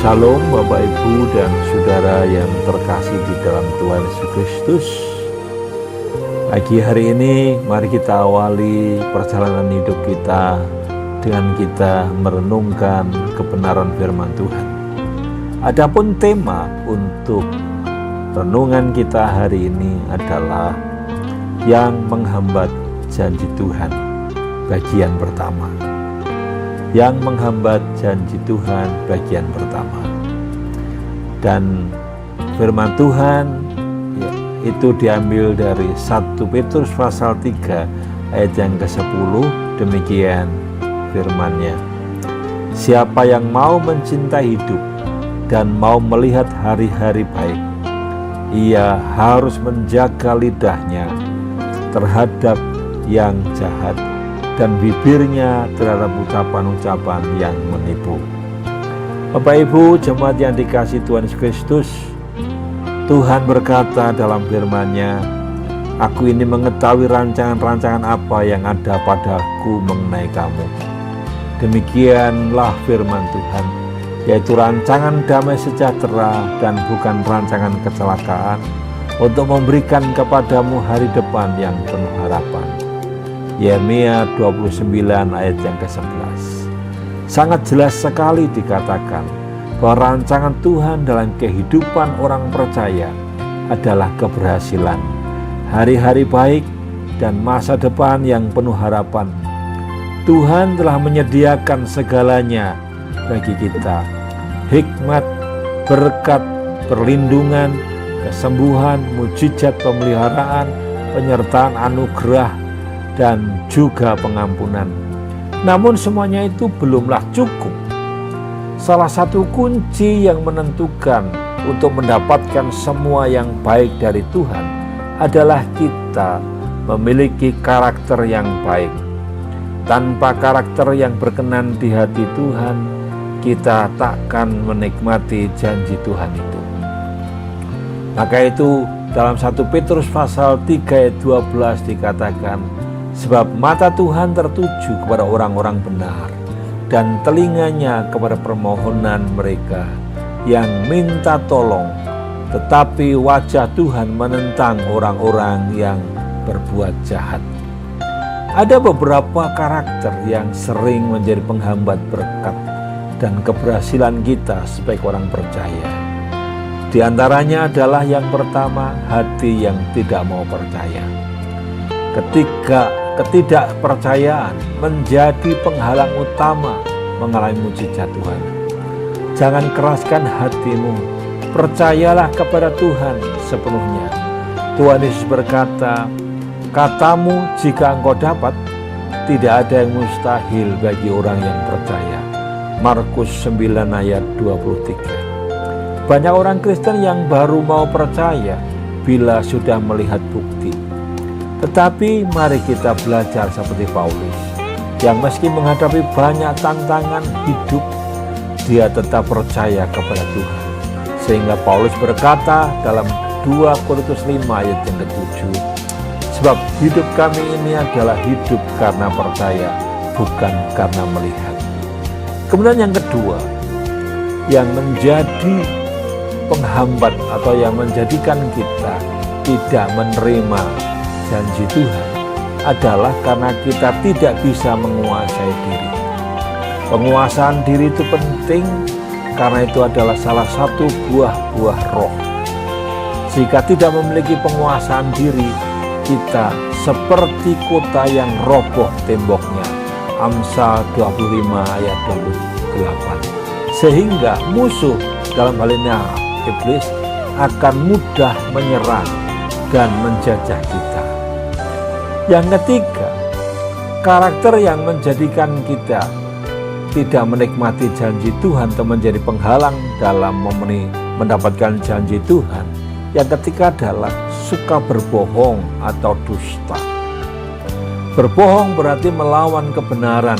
Shalom Bapak Ibu dan Saudara yang terkasih di dalam Tuhan Yesus Kristus. Pagi hari ini mari kita awali perjalanan hidup kita dengan kita merenungkan kebenaran firman Tuhan. Adapun tema untuk renungan kita hari ini adalah yang menghambat janji Tuhan, bagian pertama. Yang menghambat janji Tuhan, bagian pertama. Dan firman Tuhan itu diambil dari 1 Petrus pasal 3 ayat yang ke-10. Demikian firman-Nya. Siapa yang mau mencintai hidup dan mau melihat hari-hari baik, ia harus menjaga lidahnya terhadap yang jahat dan bibirnya terhadap ucapan-ucapan yang menipu. Bapak Ibu jemaat yang dikasihi Tuhan Yesus Kristus, Tuhan berkata dalam firman-Nya, "Aku ini mengetahui rancangan-rancangan apa yang ada padaku mengenai kamu." Demikianlah firman Tuhan, yaitu rancangan damai sejahtera dan bukan rancangan kecelakaan, untuk memberikan kepadamu hari depan yang penuh harapan. Yeremia 29 ayat yang ke-11. Sangat jelas sekali dikatakan bahwa rancangan Tuhan dalam kehidupan orang percaya adalah keberhasilan, hari-hari baik, dan masa depan yang penuh harapan. Tuhan telah menyediakan segalanya bagi kita: hikmat, berkat, perlindungan, kesembuhan, mujizat pemeliharaan, penyertaan anugerah, dan juga pengampunan. Namun semuanya itu belumlah cukup. Salah satu kunci yang menentukan untuk mendapatkan semua yang baik dari Tuhan adalah kita memiliki karakter yang baik. Tanpa karakter yang berkenan di hati Tuhan, kita takkan menikmati janji Tuhan itu. Maka itu dalam 1 Petrus pasal 3 ayat 12 dikatakan, sebab mata Tuhan tertuju kepada orang-orang benar dan telinganya kepada permohonan mereka yang minta tolong, tetapi wajah Tuhan menentang orang-orang yang berbuat jahat. Ada beberapa karakter yang sering menjadi penghambat berkat dan keberhasilan kita sebagai orang percaya. Di antaranya adalah yang pertama, hati yang tidak mau percaya. Ketika ketidakpercayaan menjadi penghalang utama mengalami mujizat Tuhan. Jangan keraskan hatimu, percayalah kepada Tuhan sepenuhnya. Tuhan Yesus berkata, "Katamu jika engkau dapat, tidak ada yang mustahil bagi orang yang percaya." Markus 9 ayat 23. Banyak orang Kristen yang baru mau percaya bila sudah melihat bukti. Tetapi mari kita belajar seperti Paulus, yang meski menghadapi banyak tantangan hidup, dia tetap percaya kepada Tuhan. Sehingga Paulus berkata dalam 2 Korintus 5 ayat yang ke-7, "Sebab hidup kami ini adalah hidup karena percaya, bukan karena melihat." Kemudian yang kedua, yang menjadi penghambat atau yang menjadikan kita tidak menerima janji Tuhan adalah karena kita tidak bisa menguasai diri. Penguasaan diri itu penting karena itu adalah salah satu buah-buah roh. Jika tidak memiliki penguasaan diri, kita seperti kota yang roboh temboknya. Amsal 25 ayat 28. Sehingga musuh, dalam hal ini iblis, akan mudah menyerang dan menjajah kita. Yang ketiga, karakter yang menjadikan kita tidak menikmati janji Tuhan atau menjadi penghalang dalam mendapatkan janji Tuhan. Yang ketiga adalah suka berbohong atau dusta. Berbohong berarti melawan kebenaran,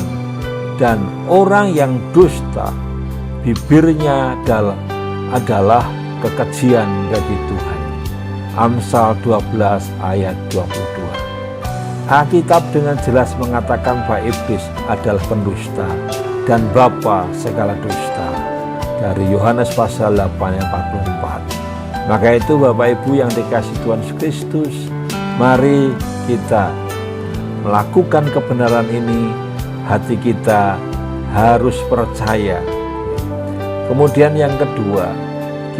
dan orang yang dusta, bibirnya adalah kekejian bagi Tuhan. Amsal 12 ayat 22. Alkitab dengan jelas mengatakan bahwa iblis adalah pendusta dan bapa segala dusta. dari Yohanes pasal 8 ayat 44. Maka itu Bapak Ibu yang dikasihi Tuhan Yesus Kristus, mari kita melakukan kebenaran ini, hati kita harus percaya. Kemudian yang kedua,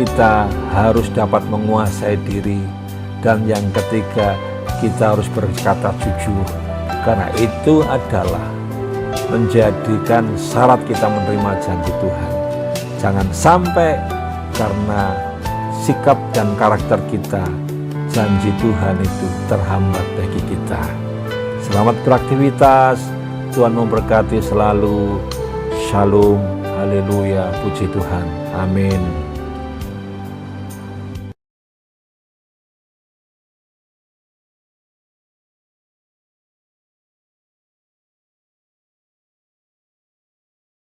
kita harus dapat menguasai diri. Dan yang ketiga, kita harus berkata jujur, karena itu adalah menjadikan syarat kita menerima janji Tuhan. Jangan sampai karena sikap dan karakter kita, janji Tuhan itu terhambat bagi kita. Selamat beraktivitas, Tuhan memberkati selalu. Shalom, haleluya, puji Tuhan, amin.